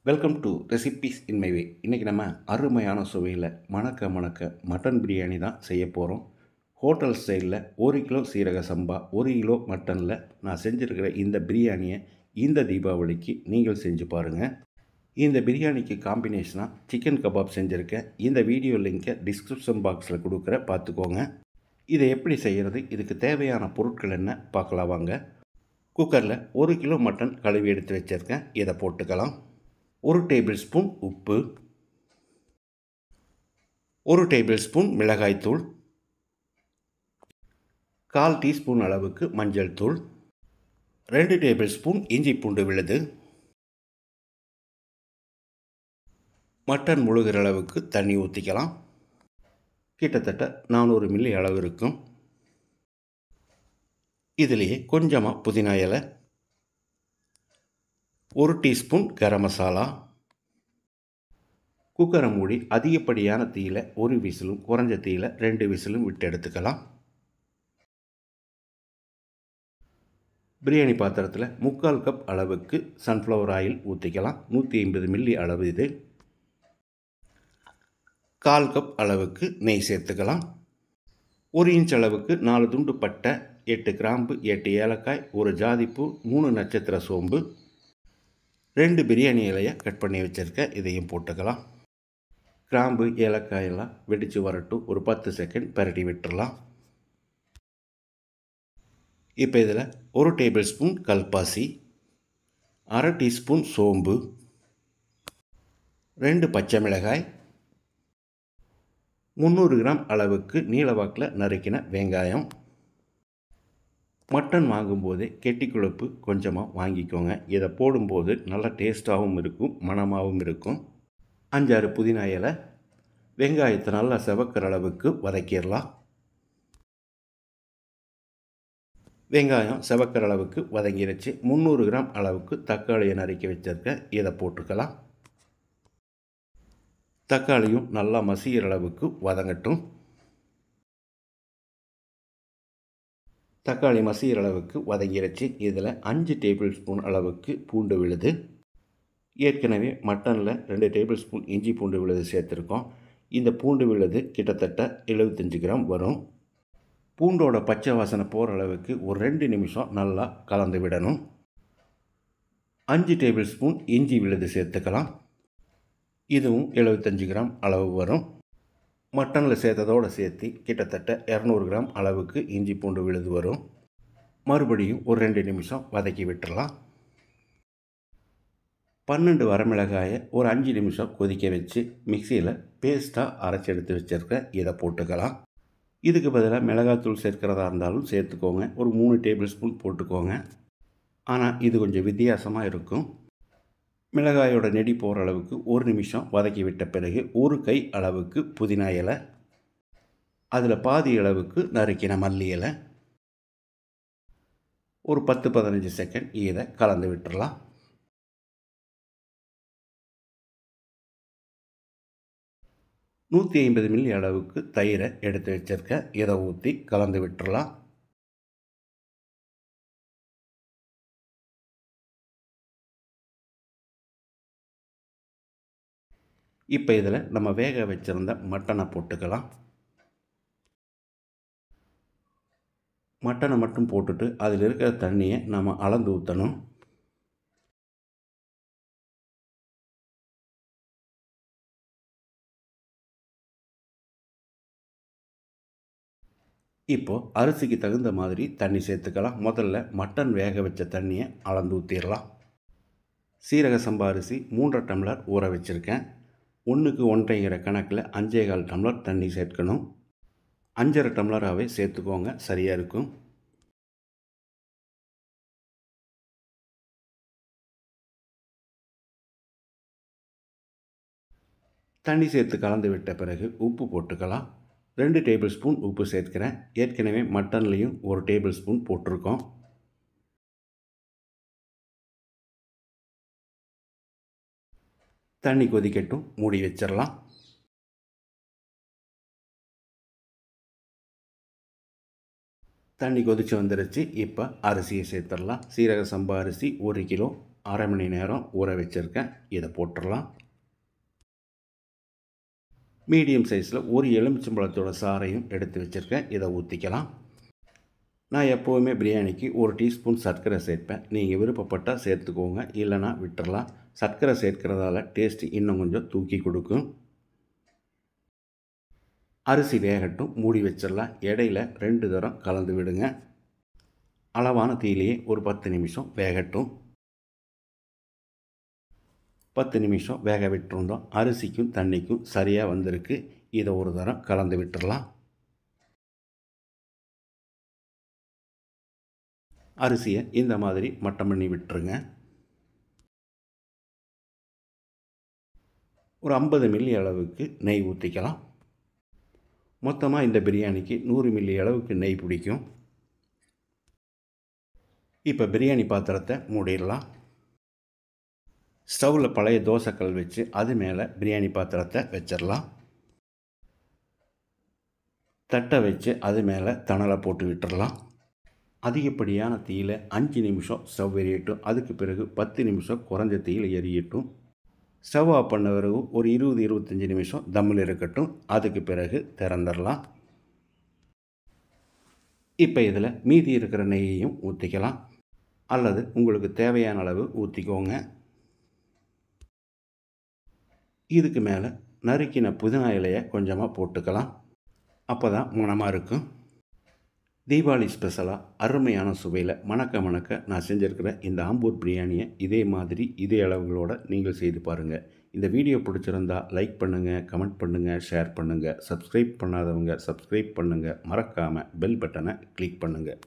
Welcome to recipes in my way. இன்றைக்கி நம்ம அருமையான சுவையில் மணக்க மணக்க மட்டன் பிரியாணி தான் செய்ய போகிறோம். ஹோட்டல் ஸ்டைலில் 1 கிலோ சீரக சம்பா 1 கிலோ மட்டனில் நான் செஞ்சுருக்கிற இந்த பிரியாணியை இந்த தீபாவளிக்கு நீங்கள் செஞ்சு பாருங்கள். இந்த பிரியாணிக்கு காம்பினேஷனாக சிக்கன் கபாப் செஞ்சுருக்கேன். இந்த வீடியோ லிங்கை டிஸ்கிரிப்ஷன் பாக்ஸில் கொடுக்குற பார்த்துக்கோங்க. இதை எப்படி செய்கிறது, இதுக்கு தேவையான பொருட்கள் என்ன பார்க்கலாம் வாங்க. குக்கரில் 1 கிலோ மட்டன் கழுவி எடுத்து வச்சுருக்கேன். இதை போட்டுக்கலாம். 1 டேபிள் ஸ்பூன் உப்பு, 1 டேபிள் ஸ்பூன் மிளகாய்த்தூள், 1/4 டீஸ்பூன் அளவுக்கு மஞ்சள் தூள், 2 டேபிள் ஸ்பூன் இஞ்சி பூண்டு விழுது, மட்டன் முழுகிற அளவுக்கு தண்ணி ஊற்றிக்கலாம். கிட்டத்தட்ட 400 மில்லி அளவு இருக்கும். இதிலேயே கொஞ்சமாக புதினா இலை, 1 டீஸ்பூன் கரம் மசாலா. குக்கரை மூடி அதிகப்படியான தீயில் 1 விசிலும் குறைஞ்ச தீயில் 2 விசிலும் விட்டு எடுத்துக்கலாம். பிரியாணி பாத்திரத்தில் 3/4 கப் அளவுக்கு சன்ஃப்ளவர் ஆயில் ஊற்றிக்கலாம். 150 மில்லி அளவு இது. 1/4 கப் அளவுக்கு நெய் சேர்த்துக்கலாம். 1 இன்ச் அளவுக்கு 4 துண்டு பட்டை, 8 கிராம்பு, 8 ஏலக்காய், 1 ஜாதிப்பூ, 3 நட்சத்திர சோம்பு, 2 பிரியாணி இலையை கட் பண்ணி வச்சுருக்கேன். இதையும் போட்டுக்கலாம். கிராம்பு ஏலக்காயெல்லாம் வெடித்து வரட்டும். ஒரு 10 செகண்ட் பரட்டி விட்டுடலாம். இப்போ இதில் 1 டேபிள் ஸ்பூன் கல்பாசி, 1/2 டீஸ்பூன் சோம்பு, 2 பச்சை மிளகாய், 300 கிராம் அளவுக்கு நீளவாக்கில் நறுக்கின வெங்காயம். மட்டன் வாங்கும்போதே கெட்டி கொழுப்பு கொஞ்சமாக வாங்கிக்கோங்க. இதை போடும்போது நல்லா டேஸ்ட்டாகவும் இருக்கும், மணமாகவும் இருக்கும். 5-6 புதினா இலை. வெங்காயத்தை நல்லா செவக்கிற அளவுக்கு வதக்கிடலாம். வெங்காயம் செவக்கிற அளவுக்கு வதங்கிருச்சு. 300 கிராம் அளவுக்கு தக்காளியை நறுக்கி வச்சிருக்கேன். இதை போட்டுக்கலாம். தக்காளியும் நல்லா மசிகிற அளவுக்கு வதங்கட்டும். தக்காளி மசிகிற அளவுக்கு வதங்கிருச்சு. இதில் 5 டேபிள் ஸ்பூன் அளவுக்கு பூண்டு விழுது. ஏற்கனவே மட்டனில் 2 டேபிள் ஸ்பூன் இஞ்சி பூண்டு விழுது சேர்த்துருக்கோம். இந்த பூண்டு விழுது கிட்டத்தட்ட 75 கிராம் வரும். பூண்டோட பச்சை வாசனை போகிற அளவுக்கு ஒரு 2 நிமிஷம் நல்லா கலந்து விடணும். 5 டேபிள் ஸ்பூன் இஞ்சி விழுது சேர்த்துக்கலாம். இதுவும் 75 கிராம் அளவு வரும். மட்டனில் சேர்த்ததோடு சேர்த்து கிட்டத்தட்ட 200 கிராம் அளவுக்கு இஞ்சி பூண்டு விழுது வரும். மறுபடியும் ஒரு 2 நிமிஷம் வதக்கி விட்டுடலாம். 12 வரமிளகாயை ஒரு 5 நிமிஷம் கொதிக்க வச்சு மிக்சியில் பேஸ்ட்டாக அரைச்சி எடுத்து வச்சுருக்கேன். இதை போட்டுக்கலாம். இதுக்கு பதிலாக மிளகாத்தூள் சேர்க்கிறதா இருந்தாலும் சேர்த்துக்கோங்க. ஒரு 3 டேபிள் ஸ்பூன் போட்டுக்கோங்க. ஆனால் இது கொஞ்சம் வித்தியாசமாக இருக்கும். மிளகாயோட நெடி போகிற அளவுக்கு ஒரு நிமிஷம் வதக்கி விட்ட பிறகு 1 கை அளவுக்கு புதினா இலை, அதில் பாதி அளவுக்கு நறுக்கின மல்லி இலை, ஒரு 10-15 செகண்ட் இதை கலந்து விட்டுடலாம். நூற்றி 150 மில்லி அளவுக்கு தயிரை எடுத்து வச்சிருக்கேன். இதை ஊற்றி கலந்து விட்டுடலாம். இப்போ இதில் நம்ம வேக வச்சுருந்த மட்டனை போட்டுக்கலாம். மட்டனை மட்டும் போட்டுட்டு அதில் இருக்கிற தண்ணியை நம்ம அளந்து ஊற்றணும். இப்போது அரிசிக்கு தகுந்த மாதிரி தண்ணி சேர்த்துக்கலாம். முதல்ல மட்டன் வேக வச்ச தண்ணியை அளந்து ஊற்றிடலாம். சீரக சம்பா அரிசி 3.5 டம்ளர் ஊற வச்சுருக்கேன். 1க்கு 1.5 கணக்கில் 5.25 டம்ளர் தண்ணி சேர்க்கணும். 5.5 டம்ளராகவே சேர்த்துக்கோங்க, சரியாக இருக்கும். தண்ணி சேர்த்து கலந்து விட்ட பிறகு உப்பு போட்டுக்கலாம். 2 டேபிள் ஸ்பூன் உப்பு சேர்க்கிறேன். ஏற்கனவே மட்டன்லேயும் 1 டேபிள் ஸ்பூன் போட்டிருக்கோம். தண்ணி கொதிக்கட்டும், மூடி வச்சிடலாம். தண்ணி கொதித்து வந்துருச்சு. இப்போ அரிசியை சேர்த்துடலாம். சீரக சம்பா அரிசி 1 கிலோ, 1/2 மணி நேரம் ஊற வச்சுருக்கேன். இதை போட்டுடலாம். மீடியம் சைஸில் ஒரு எலுமிச்சம்பழத்தோட சாறையும் எடுத்து வச்சுருக்கேன். இதை ஊற்றிக்கலாம். நான் எப்போவுமே பிரியாணிக்கு 1 டீஸ்பூன் சர்க்கரை சேர்ப்பேன். நீங்கள் விருப்பப்பட்டால் சேர்த்துக்கோங்க, இல்லைனா விட்டுறலாம். சர்க்கரை சேர்க்கிறதால டேஸ்ட்டு இன்னும் கொஞ்சம் தூக்கி கொடுக்கும். அரிசி வேகட்டும், மூடி வச்சிடலாம். இடையில 2 தரம் கலந்து விடுங்க. அளவான தீயிலேயே ஒரு 10 நிமிஷம் வேகட்டும். 10 நிமிஷம் வேக விட்டுருந்தோம். அரிசிக்கும் தண்ணிக்கும் சரியாக வந்திருக்கு. இதை ஒரு தரம் கலந்து விட்டுடலாம். அரிசியை இந்த மாதிரி மட்டம் பண்ணி விட்டுருங்க. ஒரு 50 மில்லி அளவுக்கு நெய் ஊற்றிக்கலாம். மொத்தமாக இந்த பிரியாணிக்கு 100 மில்லி அளவுக்கு நெய் பிடிக்கும். இப்போ பிரியாணி பாத்திரத்தை மூடிடலாம். ஸ்டவ்வில் பழைய தோசைக்கல் வச்சு அது மேலே பிரியாணி பாத்திரத்தை வச்சிடலாம். தட்டை வச்சு அது மேலே தணலை போட்டு விட்டுடலாம். அதிகப்படியான தீயில் 5 நிமிஷம் ஸ்டவ் எரியட்டும். அதுக்கு பிறகு 10 நிமிஷம் குறைஞ்ச தீயில் எரியட்டும். ஸ்டவ் ஆஃப் பண்ண பிறகு ஒரு 20-25 நிமிஷம் தம்மில் இருக்கட்டும். அதுக்கு பிறகு திறந்துடலாம். இப்போ இதில் மீதி இருக்கிற நெய்யையும் ஊற்றிக்கலாம், அல்லது உங்களுக்கு தேவையான அளவு ஊற்றிக்கோங்க. இதுக்கு மேலே நறுக்கின புதினா இலையை கொஞ்சமாக போட்டுக்கலாம். அப்போ தான் மணமாக இருக்கும். தீபாவளி ஸ்பெஷலாக அருமையான சுவையில் மணக்க நான் செஞ்சுருக்கிற இந்த ஆம்பூர் பிரியாணியை இதே மாதிரி இதே அளவுகளோடு நீங்கள் செய்து பாருங்கள். இந்த வீடியோ பிடிச்சிருந்தால் லைக் பண்ணுங்கள், கமெண்ட் பண்ணுங்கள், ஷேர் பண்ணுங்கள். சப்ஸ்கிரைப் பண்ணாதவங்க சப்ஸ்கிரைப் பண்ணுங்கள். மறக்காமல் பெல் பட்டனை கிளிக் பண்ணுங்கள்.